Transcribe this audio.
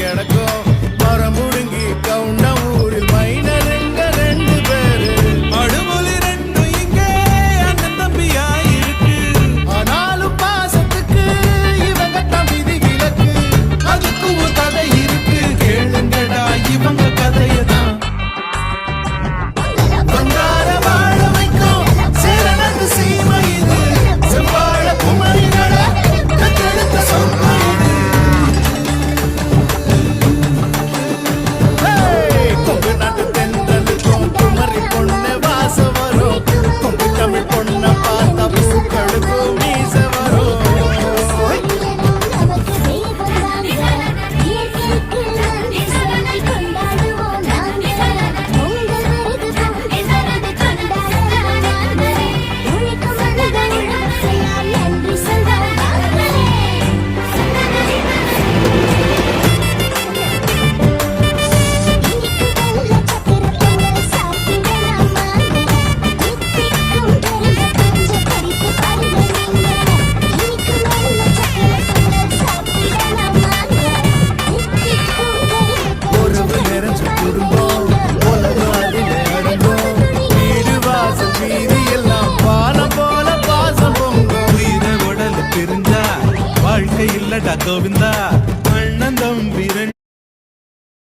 கிடக்கும் மரம் முழுங்கி கவுண்ட ஊரில் மைனருங்க 2 பேரு அடுமொழி 2 இங்கே அண்ணன் தம்பியா இருக்கு ஆனாலும் பாசத்துக்கு இவங்க தம்பிதி விலக்கு அதுக்கு ஒரு கதை இருக்கு கேளுங்கடா இவங்க கதையதான் வந்தார வாழ வைக்கும் சேரனது சீமை இது செவ்வாழ குமரிகள கத்தெடுத்த சொன்ன கொங்கு நாட்டு தென்றலுக்கும் குமரி பொண்ணு வாசம் வரும் கொங்கு தமிழ் பொண்ண பார்த்தா பூக்களுக்கும் மீச வரும் உறவு நிறைஞ்ச குடும்பம் உலகம் அதில் அடங்கும் வீடு வாசல் வீதி எல்லாம் பாலம் போல பாசம் பொங்கும் உயிரை உடல் பிரிஞ்சா வாழ்க்கை இல்லடா கோவிந்தா